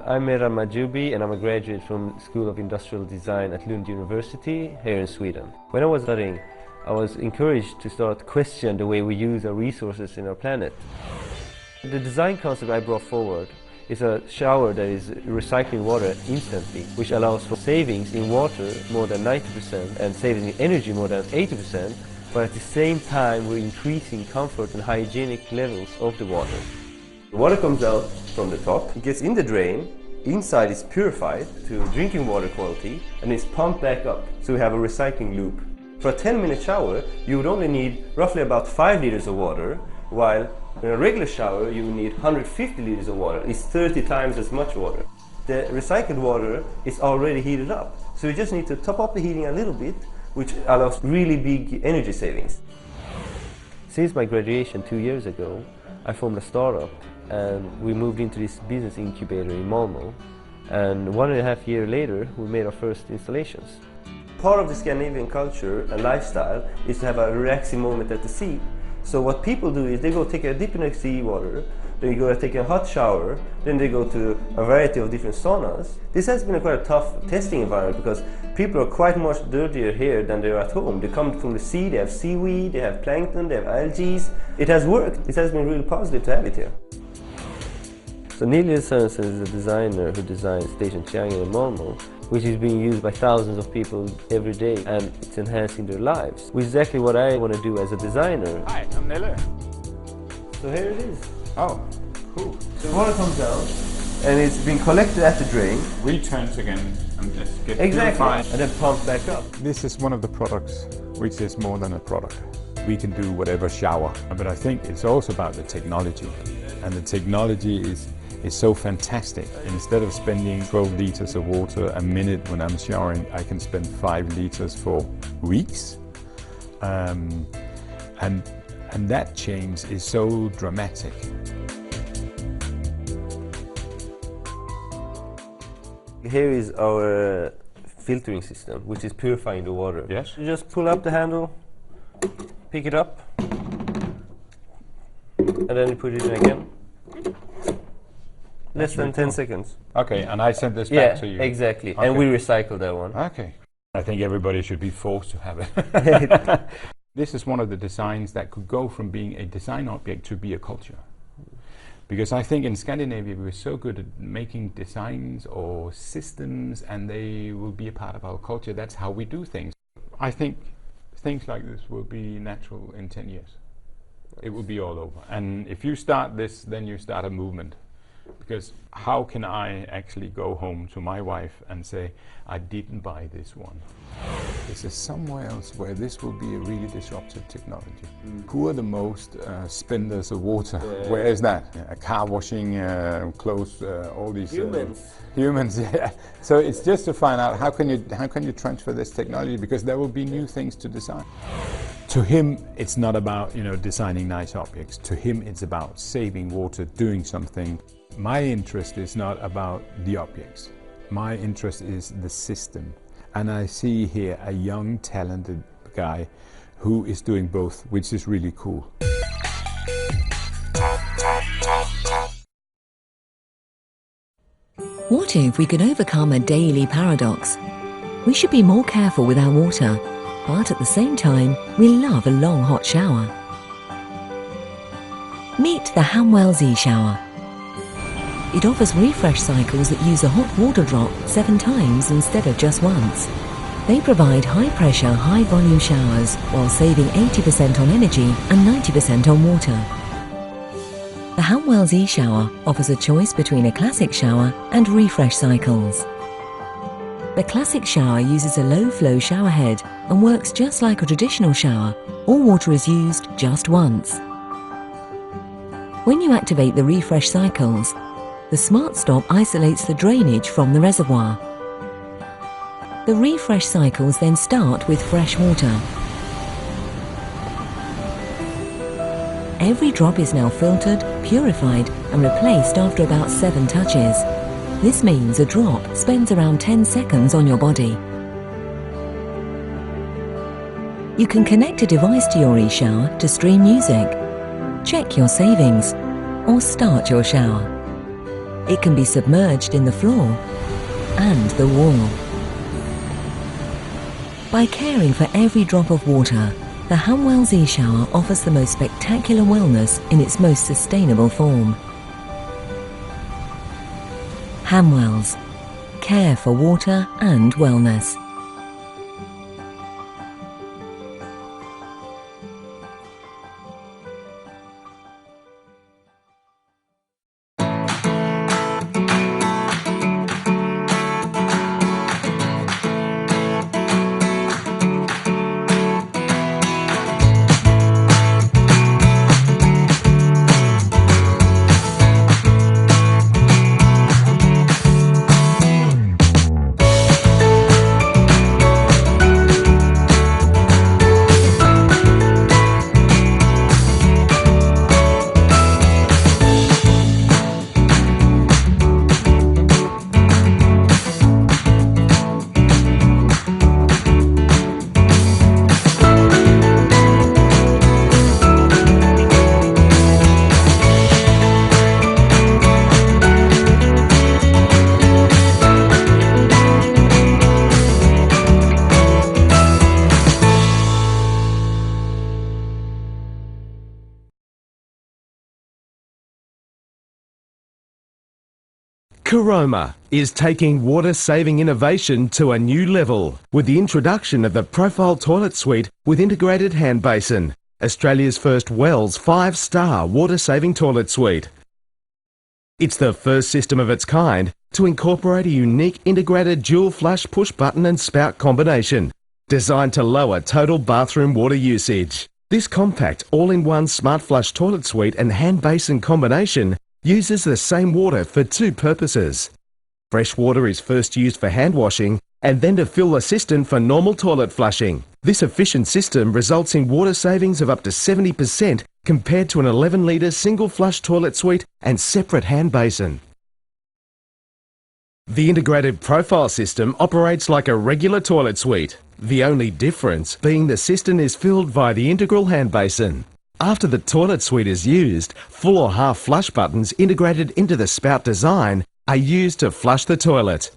I'm Meran Majubi and I'm a graduate from School of Industrial Design at Lund University here in Sweden. When I was studying, I was encouraged to start question the way we use our resources in our planet. The design concept I brought forward is a shower that is recycling water instantly, which allows for savings in water more than 90% and savings in energy more than 80%, but at the same time we're increasing comfort and hygienic levels of the water. The water comes out from the top, it gets in the drain, inside is purified to drinking water quality and is pumped back up, so we have a recycling loop. For a 10-minute shower you would only need roughly about 5 liters of water, while in a regular shower you would need 150 liters of water. It's 30 times as much water. The recycled water is already heated up, so you just need to top up the heating a little bit, which allows really big energy savings. Since my graduation 2 years ago, I formed a startup and we moved into this business incubator in Malmö, and 1.5 years later we made our first installations. Part of the Scandinavian culture and lifestyle is to have a relaxing moment at the sea. So what people do is they go take a dip in the sea water, they go take a hot shower, then they go to a variety of different saunas. This has been quite a tough testing environment because people are quite much dirtier here than they are at home. They come from the sea, they have seaweed, they have plankton, they have algae. It has worked. It has been really positive to have it here. So Nils Sørensen is a designer who designs Station Triangle in Malmö, which is being used by thousands of people every day, and it's enhancing their lives, which is exactly what I want to do as a designer. Hi, I'm Nille. So here it is. Oh, cool. So water comes down and it's being collected at the drain. Returns again and just gets exactly. purified. And then pumped back up. This is one of the products which is more than a product. We can do whatever shower, but I think it's also about the technology. And the technology is so fantastic. Instead of spending 12 liters of water a minute when I'm showering, I can spend 5 liters for weeks. And that change is so dramatic. Here is our filtering system, which is purifying the water. Yes. You just pull up the handle, pick it up, and then you put it in again. Less than 10 seconds. Okay, and I sent this back to you. Yeah, exactly. Okay. And we recycle that one. Okay. I think everybody should be forced to have it. This is one of the designs that could go from being a design object to be a culture. Because I think in Scandinavia we're so good at making designs or systems, and they will be a part of our culture. That's how we do things. I think things like this will be natural in 10 years. It will be all over. And if you start this, then you start a movement. Because how can I actually go home to my wife and say, I didn't buy this one? This is somewhere else where this will be a really disruptive technology. Who are the most spenders of water? Where is that? A car washing, clothes, all these humans. Humans, yeah. So it's just to find out how can you transfer this technology, because there will be new things to design. To him, it's not about designing nice objects. To him, it's about saving water, doing something. My interest is not about the objects. My interest is the system. And I see here a young, talented guy who is doing both, which is really cool. What if we could overcome a daily paradox? We should be more careful with our water, but at the same time, we love a long hot shower. Meet the Hamwell Z shower. It offers refresh cycles that use a hot water drop 7 times instead of just once. They provide high-pressure, high-volume showers while saving 80% on energy and 90% on water. The Hamwell Z shower offers a choice between a classic shower and refresh cycles. The classic shower uses a low-flow shower head and works just like a traditional shower. All water is used just once. When you activate the refresh cycles, the Smart Stop isolates the drainage from the reservoir. The refresh cycles then start with fresh water. Every drop is now filtered, purified and replaced after about 7 touches. This means a drop spends around 10 seconds on your body. You can connect a device to your e-shower to stream music, check your savings or start your shower. It can be submerged in the floor and the wall. By caring for every drop of water, the Hamwell Z Shower offers the most spectacular wellness in its most sustainable form. Hamwells. Care for water and wellness. Caroma is taking water-saving innovation to a new level with the introduction of the Profile Toilet Suite with integrated hand basin, Australia's first WELS 5-star water-saving toilet suite. It's the first system of its kind to incorporate a unique integrated dual flush push button and spout combination designed to lower total bathroom water usage. This compact all-in-one smart flush toilet suite and hand basin combination uses the same water for two purposes. Fresh water is first used for hand washing and then to fill the cistern for normal toilet flushing. This efficient system results in water savings of up to 70% compared to an 11-litre single flush toilet suite and separate hand basin. The integrated profile system operates like a regular toilet suite, the only difference being the cistern is filled via the integral hand basin. After the toilet suite is used, full or half flush buttons integrated into the spout design are used to flush the toilet.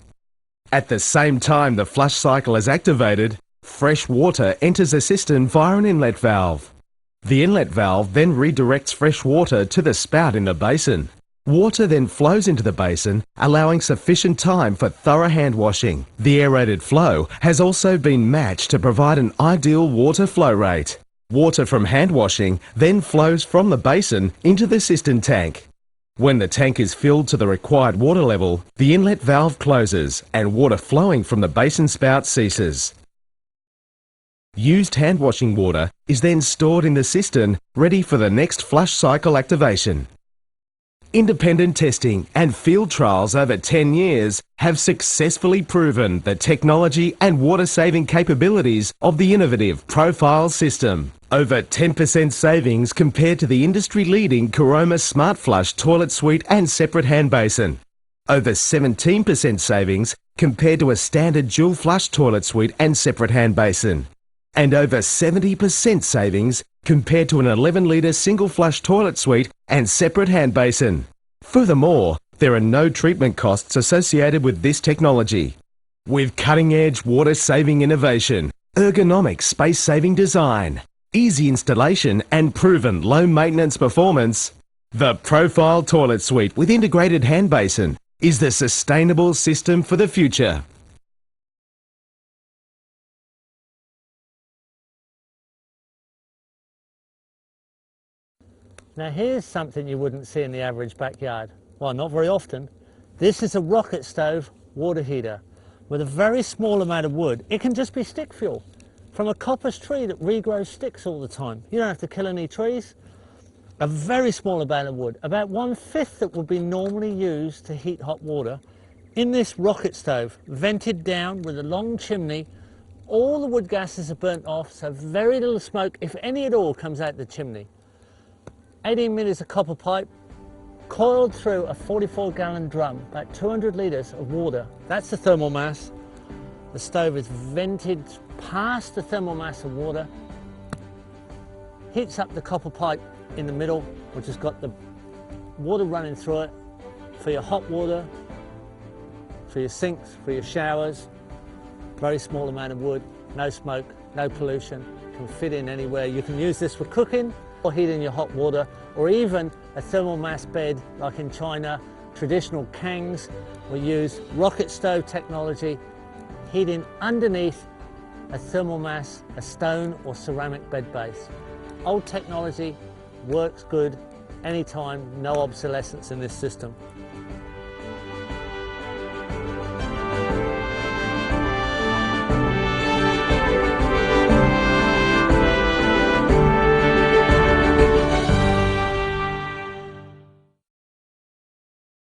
At the same time the flush cycle is activated, fresh water enters the cistern via an inlet valve. The inlet valve then redirects fresh water to the spout in the basin. Water then flows into the basin, allowing sufficient time for thorough hand washing. The aerated flow has also been matched to provide an ideal water flow rate. Water from hand washing then flows from the basin into the cistern tank. When the tank is filled to the required water level, the inlet valve closes and water flowing from the basin spout ceases. Used hand washing water is then stored in the cistern, ready for the next flush cycle activation. Independent testing and field trials over 10 years have successfully proven the technology and water-saving capabilities of the innovative Profile system. Over 10% savings compared to the industry-leading Caroma Smart Flush Toilet Suite and separate hand basin. Over 17% savings compared to a standard dual flush toilet suite and separate hand basin. And over 70% savings compared to an 11-litre single flush toilet suite and separate hand basin. Furthermore, there are no treatment costs associated with this technology. With cutting-edge water-saving innovation, ergonomic space-saving design, easy installation and proven low-maintenance performance, the Profile Toilet Suite with integrated hand basin is the sustainable system for the future. Now here's something you wouldn't see in the average backyard. Well, not very often. This is a rocket stove water heater. With a very small amount of wood, it can just be stick fuel from a coppice tree that regrows sticks all the time. You don't have to kill any trees. A very small amount of wood, about 1/5 that would be normally used to heat hot water, in this rocket stove, vented down with a long chimney. All the wood gases are burnt off, so very little smoke, if any at all, comes out the chimney. 18 metres of copper pipe, coiled through a 44-gallon drum, about 200 litres of water. That's the thermal mass. The stove is vented past the thermal mass of water, heats up the copper pipe in the middle, which has got the water running through it, for your hot water, for your sinks, for your showers. Very small amount of wood, no smoke, no pollution, can fit in anywhere. You can use this for cooking or heating your hot water, or even a thermal mass bed like in China. Traditional kangs will use rocket stove technology, heating underneath a thermal mass, a stone or ceramic bed base. Old technology, works good, anytime, no obsolescence in this system.